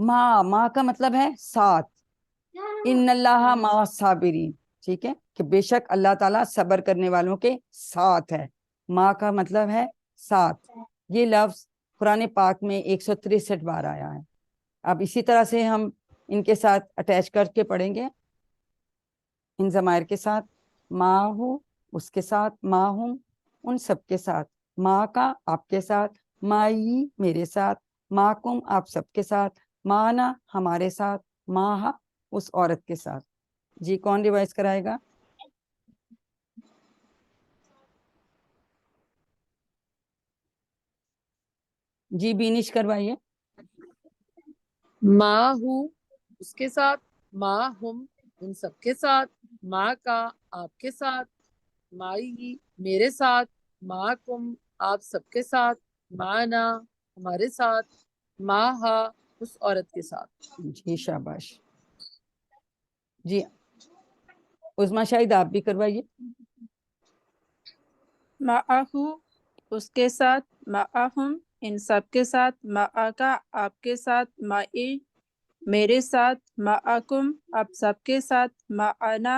ماں کا مطلب ہے ساتھ. ان اللہ مع صابرین, ٹھیک ہے, کہ بے شک اللہ تعالیٰ صبر کرنے والوں کے ساتھ ہے. ماں کا مطلب ہے ساتھ. یہ لفظ قرآن پاک میں 163 بار آیا ہے. اب اسی طرح سے ہم ان کے ساتھ اٹیچ کر کے پڑھیں گے, ان ضمائر کے ساتھ. ماں ہوں اس کے ساتھ, ماں ہوں ان سب کے ساتھ, ماں کا آپ کے ساتھ, مائی میرے ساتھ, ماں کم آپ سب کے ساتھ, مانا ہمارے ساتھ, ماں اس عورت کے ساتھ. جی کون ریوائز کرائے گا؟ جی بینش کروائیے. ماں ہوں اس کے ساتھ, ماں ہم ان سب کے ساتھ, ماں کا آپ کے ساتھ, مائی میرے ساتھ, ماں کم آپ سب کے ساتھ, مانا ہمارے ساتھ, ماں اس عورت کے ساتھ. جی شاباش. جی عظمیٰ شاہد آپ بھی کروائیے. معہو اس کے ساتھ, معہم ان سب کے ساتھ, معاکا آپ کے ساتھ, معی میرے ساتھ, معاکم آپ سب کے ساتھ, معنا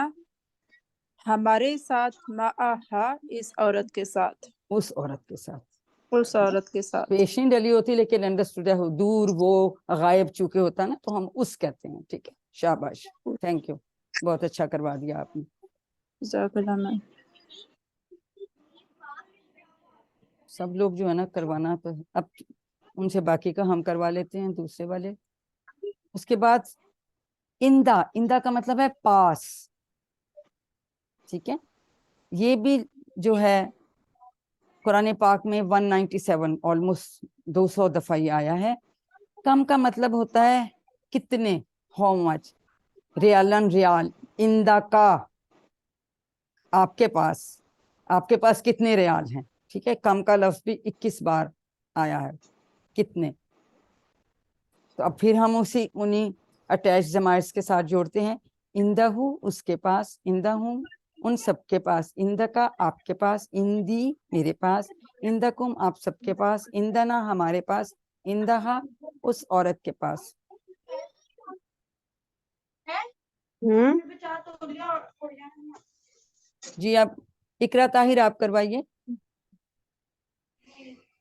ہمارے ساتھ, معہا اس عورت کے ساتھ. اس عورت کے ساتھ. اس عورت کے ساتھ. پیشن ڈلی ہوتی لیکن انڈرسٹوڈ ہے, دور وہ غائب چونکہ ہوتا ہے نا تو ہم اس کہتے ہیں. ٹھیک ہے, شاباش, تھینک یو, بہت اچھا کروا دیا آپ نے. جزاک اللہ خیر. سب لوگ جو ہے نا کروانا تو ہے. اب ان سے باقی کا ہم کروا لیتے ہیں دوسرے والے. اس کے بعد اندہ کا مطلب ہے پاس. ٹھیک ہے, یہ بھی جو ہے قرآن پاک میں 197 آلموسٹ 200 دفعہ یہ آیا ہے. کم کا مطلب ہوتا ہے کتنے, ہاؤ مچ, ریالن ریال, اندہ کا آپ کے پاس کتنے ریال ہیں. ٹھیک ہے, کم کا لفظ بھی 21 بار آیا ہے, کتنے. تو اب پھر ہم انہیں اٹیچ ضمائر کے ساتھ جوڑتے ہیں. اندہ اس کے پاس, اندہ ہوں ان سب کے پاس, اندہ کا آپ کے پاس, اندی میرے پاس, اندہ کم آپ سب کے پاس, اندنا ہمارے پاس, اندہا اس عورت کے پاس. جی اب اقرا طاہر آپ کروائیے,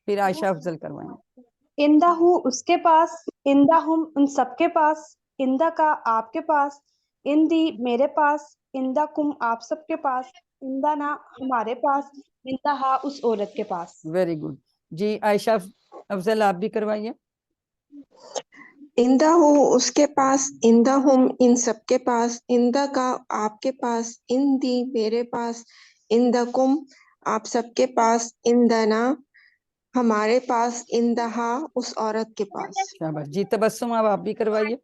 پھر عائشہ افضل کروائیں. اندہ ہوں اس کے پاس, اندہ ہم ان سب کے پاس, اندہ کا آپ کے پاس, اندی میرے پاس, اندہ کم آپ سب کے پاس, اندہ نا ہمارے پاس, اندہا اس عورت کے پاس. Very good. جی عائشہ افضل آپ بھی کروائیے. اندہ ہو اس کے پاس, اندہ ہم ان سب کے پاس, اندہ کا آپ کے پاس, اندی میرے پاس, اندکم آپ سب کے پاس, اندنا ہمارے پاس, اندہا اس عورت کے پاس. شاباش. جی تبسم اب آپ بھی کروائیے.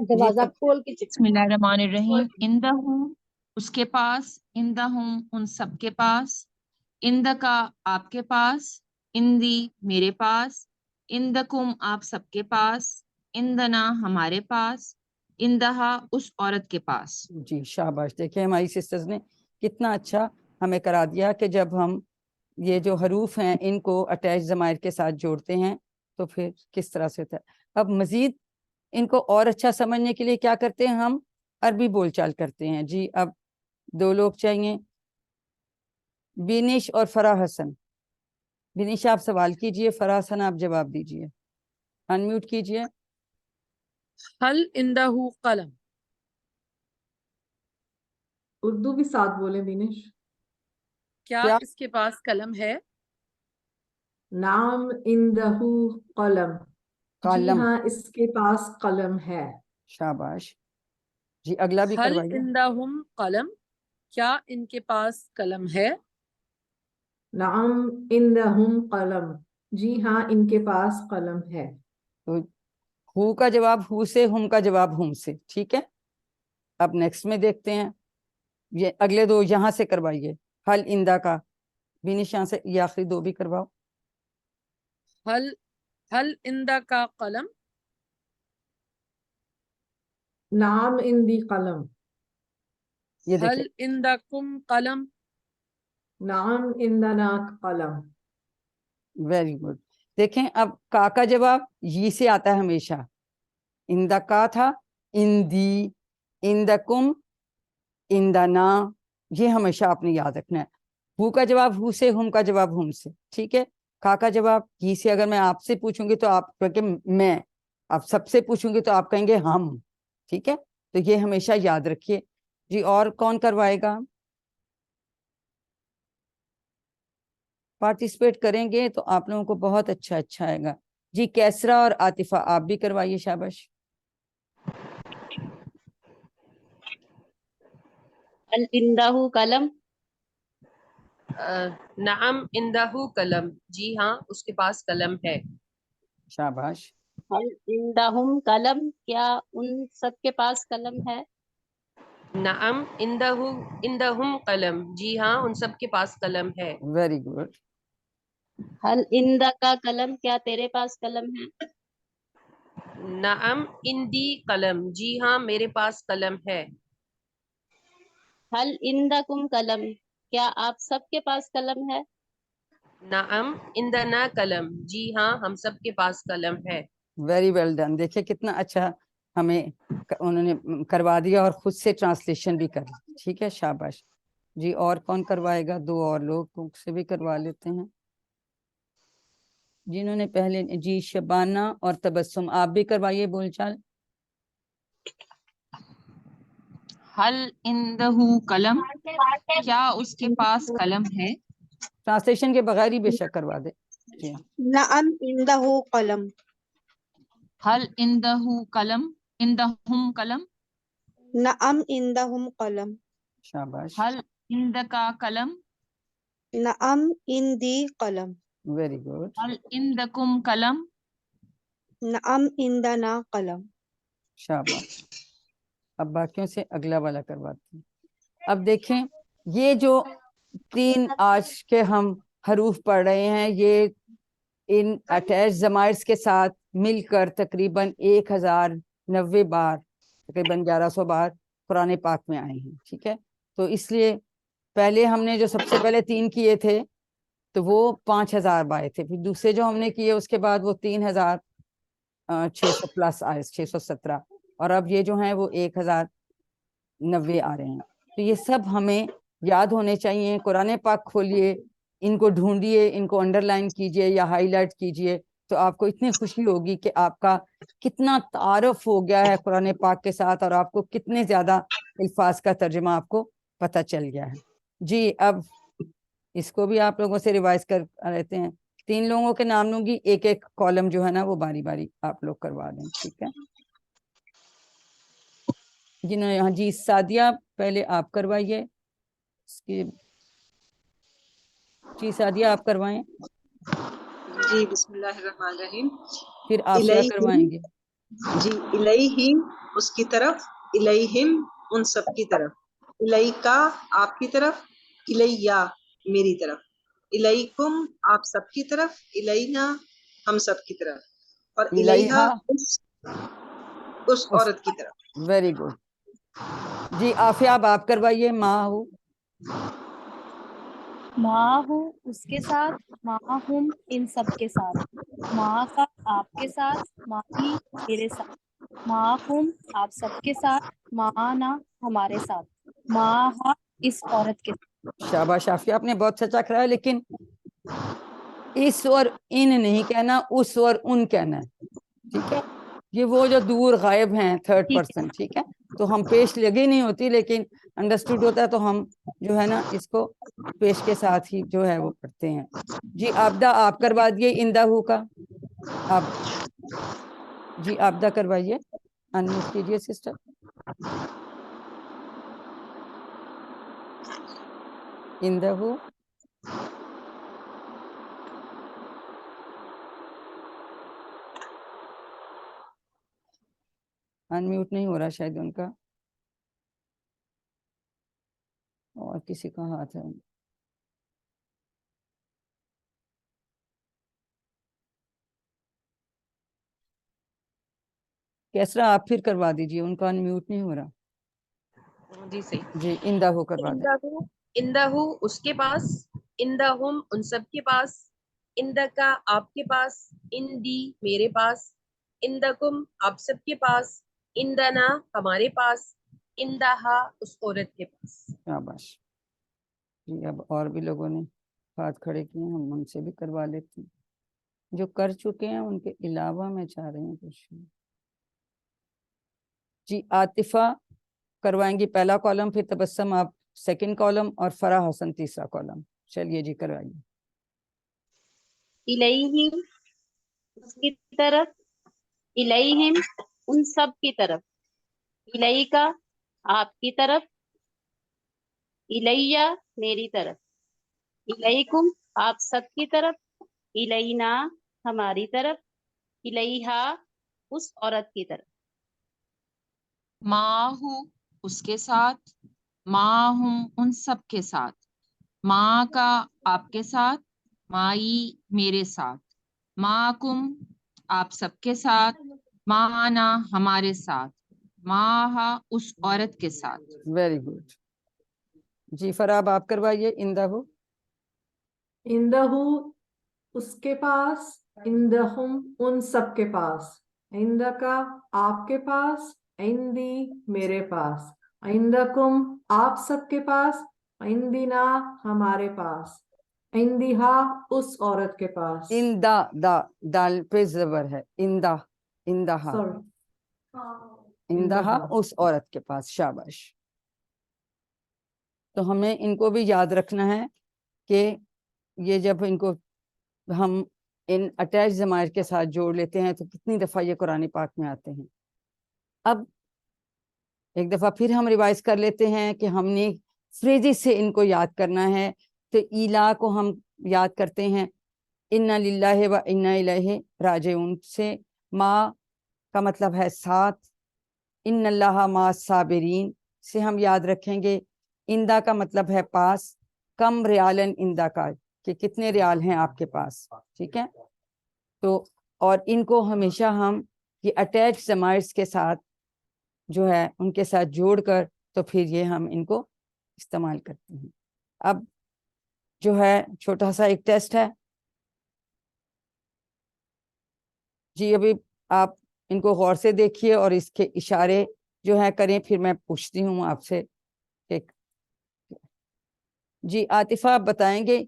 دروازہ کھول کے بسم اللہ الرحمن الرحیم. اندہ ہوں اس کے پاس, اندہ ہوں ان سب کے پاس, اندہ کا آپ کے پاس, اندی میرے پاس, اندکم آپ سب کے پاس, اندنا ہمارے پاس, اندہا اس عورت کے پاس. جی شاباش. دیکھیں ہماری سسٹرز نے کتنا اچھا ہمیں کرا دیا کہ جب ہم یہ جو حروف ہیں ان کو اٹیچ ضمائر کے ساتھ جوڑتے ہیں تو پھر کس طرح سے ہوتا ہے. اب مزید ان کو اور اچھا سمجھنے کے لیے کیا کرتے ہیں, ہم عربی بول چال کرتے ہیں. جی اب 2 لوگ چاہیے, بینش اور فرا حسن. بینش آپ سوال کیجئے, فرا حسن آپ جواب دیجئے. انمیوٹ کیجئے. حل اندہ قلم. اردو بھی ساتھ بولیں دینش. کیا اس کے پاس قلم ہے؟ نعم اندہ قلم. جی قلم. ہاں اس کے پاس قلم ہے. شاباش. جی اگلا بھی حل کروائیے. عندہم قلم. کیا ان کے پاس قلم ہے؟ نعم عندہم قلم. جی ہاں ان کے پاس قلم ہے. تو ہو کا جواب ہو سے, ہم کا جواب ہم سے. ٹھیک ہے, اب نیکسٹ میں دیکھتے ہیں. یہ اگلے 2 یہاں سے کروائیے. حل اندہ کا بینش یہاں سے, یہ آخری 2 بھی کرواؤ. حل اندہ کا قلم. نعم عندی قلم. یہ حل دیکھیں, عندکم قلم. نعم عندنا قلم. Very good. دیکھیں اب کا جواب یہ سے آتا ہے ہمیشہ. اندا کا تھا اندی، اندکم، اندنا، یہ ہمیشہ آپ نے یاد رکھنا ہے. ہو کا جواب ہو سے، ہم کا جواب ہم سے. ٹھیک ہے. کا جواب ہی سے. اگر میں آپ سے پوچھوں گی تو آپ کہیں گے میں، آپ سب سے پوچھوں گی تو آپ کہیں گے ہم. ٹھیک ہے. تو یہ ہمیشہ یاد رکھیے. جی اور کون کروائے گا؟ پارٹیسپیٹ کریں گے تو آپ لوگوں کو بہت اچھا آئے گا. جی کیسرا اور عاطفہ آپ بھی کروائیے. شاباش. هل عنده قلم؟ نعم عنده قلم، جی ہاں اس کے پاس قلم ہے. شاباش. هل عندهم قلم؟ کیا ان سب کے پاس قلم ہے؟ نعم عندهم قلم، جی ہاں ان سب کے پاس قلم ہے. Very good. هل عندك قلم؟ کیا تیرے پاس قلم ہے؟ نعم عندي قلم، جی ہاں میرے پاس قلم ہے. هل عندكم قلم؟ کیا آپ سب کے پاس قلم ہے؟ نعم عندنا قلم، جی ہاں ہم سب کے پاس قلم ہے. Very well done. دیکھیں کتنا اچھا ہمیں انہوں نے کروا دیا اور خود سے ٹرانسلیشن بھی کر. ٹھیک ہے. شاباش. جی اور کون کروائے گا؟ دو اور لوگ سے بھی کروا لیتے ہیں جنہوں نے پہلے. جی شبانہ اور تبسم آپ بھی کروائیے بول چال. حل عنده قلم، کیا اس کے پاس قلم ہے؟ ٹرانسلیشن کے بغیر ہی بے شک کروا دے. جی ہاں. نعم عنده قلم. حل عنده قلم، عندهم قلم. نعم عندهم قلم. شاباش. حل عندك قلم؟ نعم عندي قلم. Very good. حل عندكم قلم؟ نعم عندنا قلم. شاباش. اب باقیوں سے اگلا والا کرواتے ہیں. اب دیکھیں یہ جو 3 آج کے ہم حروف پڑھ رہے ہیں یہ ان اٹیچ ضمائرز کے ساتھ مل کر تقریباً 1090 بار، تقریباً 1100 بار قرآن پاک میں آئے ہیں. ٹھیک ہے. تو اس لیے پہلے ہم نے جو سب سے پہلے 3 کیے تھے تو وہ 5000 آئے تھے. پھر دوسرے جو ہم نے کیے اس کے بعد وہ 3600 پلس آئے، 617. اور اب یہ جو ہیں وہ 1090 آ رہے ہیں. تو یہ سب ہمیں یاد ہونے چاہیے. قرآن پاک کھولیے، ان کو ڈھونڈیے، ان کو انڈر لائن کیجیے یا ہائی لائٹ کیجیے تو آپ کو اتنی خوشی ہوگی کہ آپ کا کتنا تعارف ہو گیا ہے قرآن پاک کے ساتھ اور آپ کو کتنے زیادہ الفاظ کا ترجمہ آپ کو پتہ چل گیا ہے. جی اب اس کو بھی آپ لوگوں سے ریوائز کر لیتے ہیں. 3 لوگوں کے نام لوں گی، ایک ایک کالم جو ہے نا وہ باری باری آپ لوگ کروا دیں. ٹھیک ہے. جنہوں نے. ہاں جی سعدیہ پہلے آپ کروائیے. اس کی جی سعدیہ آپ کروائیں، جی بسم اللہ الرحمن الرحیم. پھر آفیہ کروائیں گے. جی الیہم اس کی طرف، الیہم ان سب کی طرف، الیکا آپ کی طرف، الیا میری طرف، الیکم آپ سب کی طرف، الینا ہم سب کی طرف، اور الیہا الیہا اس عورت کی طرف. Very good. جی آفیہ اب آپ کروائیے. ماں ہو. ماں ہوں اس کے ساتھ، ماں ہم ان سب کے ساتھ، ماں کا آپ کے ساتھ، ماں ہی میرے ساتھ، ماں ہم آپ سب کے ساتھ، ماں نہ ہمارے ساتھ، ماں ہا اس عورت کے ساتھ. شاباش آفیہ آپ نے بہت سچا کرایا، لیکن اس اور ان نہیں کہنا، اس اور ان کہنا ہے. ٹھیک ہے. یہ وہ جو دور غائب ہیں تھرڈ ٹھیک ہے. پرسن. ٹھیک ہے. تو ہم پیش لگی نہیں ہوتی لیکن انڈرسٹوڈ ہوتا ہے تو ہم جو ہے نا اس کو پیش کے ساتھ ہی جو ہے وہ پڑھتے ہیں. جی آبدہ آپ کروا دیے اندہو کا. آپ جی آبدہ کروائیے. انمیوٹ کیجیے سسٹر. اندہو. انمیوٹ نہیں ہو رہا شاید ان کا، اور کسی کا ہاتھ ہے. کیسرا آپ پھر کروا دیجیے، ان کا انمیوٹ نہیں ہو رہا. جی صحیح. جی اندہو کروا دیں. عندہ اس کے پاس، عندہم ان سب کے پاس، اندکا آپ کے پاس، اندی میرے پاس، اندکم آپ سب کے پاس، اندنا ہمارے پاس، اندہا اس عورت کے پاس۔ شاباش جی۔ اب اور بھی لوگوں نے ہاتھ کھڑے کیے ہیں، ہم ان سے بھی کروا لیتے ہیں، جو کر چکے ہیں ان کے علاوہ میں چاہ رہی ہوں کچھ۔ جی عاطفہ کروائیں گی پہلا کالم، پھر تبسم آپ سیکنڈ کالم، اور فرح حسن تیسرا کالم۔ چلیے جی کروائیے۔ الیہم اس کی طرف، الیہم ان سب کی طرف، الیکا آپ کی طرف، الیہ میری طرف، الیکم آپ سب کی طرف، الینا ہماری طرف، الیہا اس عورت کی طرف۔ معہو اس کے ساتھ، معہم ان سب کے ساتھ، ماں کا آپ کے ساتھ، مائی میرے ساتھ، معکم آپ سب کے ساتھ، معنا ہمارے ساتھ، معہا اس عورت کے ساتھ۔ ویری گڈ جی۔ فرح آپ کروائیے اندہ ہو۔ اندہو اس کے پاس، اندہم ان سب کے پاس، عندکا آپ کے پاس، عندی میرے پاس، عندکم آپ سب کے پاس، عندنا ہمارے پاس، عندہا اس عورت کے پاس۔ اندہ، دا دال پہ زبر ہے، اندہ، اندہا، سوری، اندہا اس عورت کے پاس۔ شاباش۔ تو ہمیں ان کو بھی یاد رکھنا ہے کہ یہ جب ان کو ہم ان اٹیچ ضمائر کے ساتھ جوڑ لیتے ہیں تو کتنی دفعہ یہ قرآن پاک میں آتے ہیں۔ اب ایک دفعہ پھر ہم ریوائز کر لیتے ہیں کہ ہم نے فریزز سے ان کو یاد کرنا ہے۔ تو ایلا کو ہم یاد کرتے ہیں انا للہ و انا الیہ راجعون سے، ما کا مطلب ہے ساتھ، ان اللہ مع الصابرین سے ہم یاد رکھیں گے، اندہ کا مطلب ہے پاس، کم ریالن اندہ کا کہ کتنے ریال ہیں آپ کے پاس، ٹھیک ہے۔ تو اور ان کو ہمیشہ ہم یہ اٹیچ ضمائرز کے ساتھ جو ہے ان کے ساتھ جوڑ کر تو پھر یہ ہم ان کو استعمال کرتے ہیں۔ اب جو ہے چھوٹا سا ایک ٹیسٹ ہے جی، ابھی آپ ان کو غور سے دیکھیے اور اس کے اشارے جو ہے کریں، پھر میں پوچھتی ہوں آپ سے۔ جی عاطفہ آپ بتائیں گے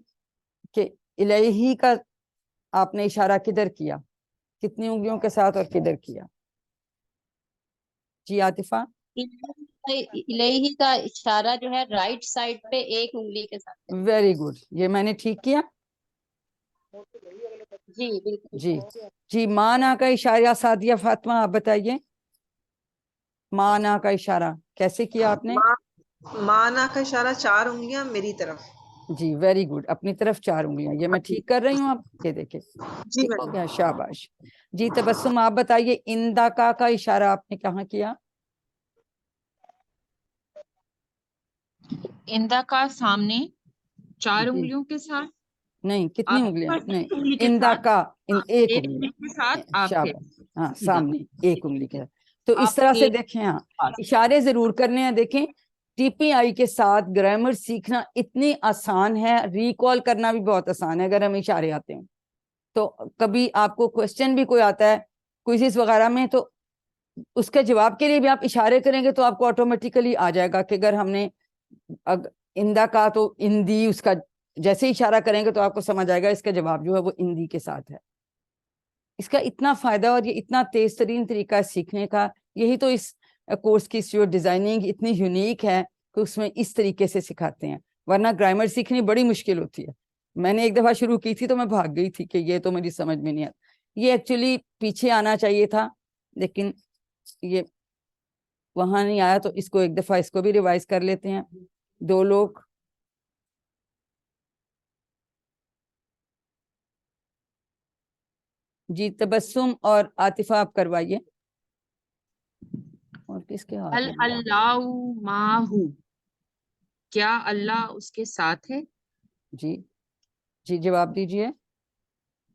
کہ الہی کا آپ نے اشارہ کدھر کیا، کتنی انگلیوں کے ساتھ اور کدھر کیا؟ جی عاطفہ۔ الہی کا اشارہ جو ہے رائٹ سائڈ پہ ایک انگلی کے ساتھ ہے۔ ویری گڈ، یہ میں نے ٹھیک کیا؟ جی بالکل۔ جی جی۔ مانا کا اشارہ سعدیہ فاطمہ آپ بتائیے، مانا کا اشارہ کیسے کیا آپ نے؟ مانا کا اشارہ 4 انگلیاں میری طرف۔ جی ویری گڈ، اپنی طرف 4 انگلیاں، یہ میں ٹھیک کر رہی ہوں آپ یہ دیکھیں جی ٹھیک ہو گیا، شاباش جی۔ تبسم آپ بتائیے اندہ کا اشارہ آپ نے کہاں کیا؟ اندہ کا سامنے 4 جی انگلیوں کے ساتھ، نہیں، کتنی آپ انگلیاں؟ پر نہیں، انگلی کے اندہ ساتھ، کا ایک ایک انگلی، انگلی کے ساتھ آپ کے شاباش، ہاں سیدھا، سامنے ایک انگلی کے ساتھ۔ تو اس آپ طرح سے کے دیکھیں، ہاں پاس۔ اشارے ضرور کرنے ہیں۔ دیکھیں ٹی پی آئی کے ساتھ گرامر سیکھنا اتنی آسان ہے، ریکال کرنا بھی بہت آسان ہے اگر ہمیں اشارے آتے ہیں۔ تو کبھی آپ کو کوشچن بھی کوئی آتا ہے کوئزز وغیرہ میں، تو اس کے جواب کے لیے بھی آپ اشارے کریں گے تو آپ کو آٹومیٹیکلی آ جائے گا کہ اگر ہم نے اندہ کا تو اندی، اس کا جیسے اشارہ کریں گے تو آپ کو سمجھ آئے گا اس کا جواب جو ہے وہ اندی کے ساتھ ہے۔ اس کا اتنا فائدہ اور یہ اتنا تیز ترین طریقہ ہے سیکھنے کا، یہی تو اس کورس کی جو ڈیزائننگ اتنی یونیک ہے کہ اس میں اس طریقے سے سکھاتے ہیں، ورنہ گرامر سیکھنی بڑی مشکل ہوتی ہے۔ میں نے ایک دفعہ شروع کی تھی تو میں بھاگ گئی تھی کہ یہ تو میری سمجھ میں نہیں آتا، یہ ایکچولی پیچھے آنا چاہیے تھا لیکن یہ وہاں نہیں آیا، تو اس کو ایک دفعہ اس کو بھی ریوائز کر لیتے ہیں 2 لوگ۔ جی تبسم اور عاطفہ آپ کروائیے، اور کس کے ہاتھ میں؟ اللہ معہو، کیا اللہ اس کے ساتھ ہے؟ جی جی جواب دیجئے،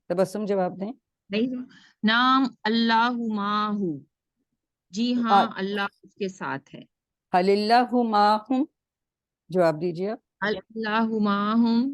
تبسم جواب دیں۔ نہیں، نام اللہ معہو، جی ہاں اللہ اس کے ساتھ ہے۔ حل اللہ معہم، جواب دیجئے آپ۔ اللہ معہم،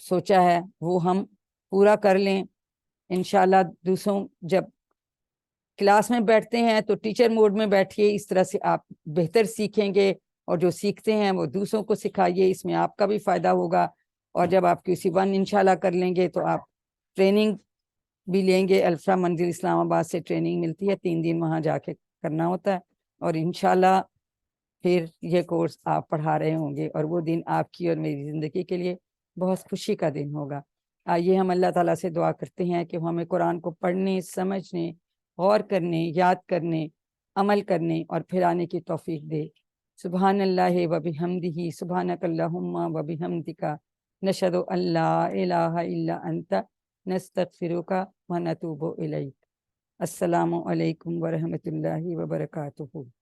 سوچا ہے وہ ہم پورا کر لیں انشاءاللہ. دوسروں جب کلاس میں بیٹھتے ہیں تو ٹیچر موڈ میں بیٹھیے, اس طرح سے آپ بہتر سیکھیں گے, اور جو سیکھتے ہیں وہ دوسروں کو سکھائیے, اس میں آپ کا بھی فائدہ ہوگا. اور جب آپ QC1 انشاءاللہ کر لیں گے تو آپ ٹریننگ بھی لیں گے. الفرا منزل اسلام آباد سے ٹریننگ ملتی ہے, 3 دن وہاں جا کے کرنا ہوتا ہے, اور انشاءاللہ پھر یہ کورس آپ پڑھا رہے ہوں گے, اور وہ دن آپ کی اور میری زندگی کے لیے بہت خوشی کا دن ہوگا. آئیے ہم اللہ تعالیٰ سے دعا کرتے ہیں کہ وہ ہمیں قرآن کو پڑھنے, سمجھنے, غور کرنے, یاد کرنے, عمل کرنے اور پھیلانے کی توفیق دے. سبحان اللہ و بحمدہ, سبحانک اللہم و بحمدک, نشہد ان لا الہ الا انت, نستغفرک و نتوب الیک. السلام علیکم ورحمۃ اللہ وبرکاتہ.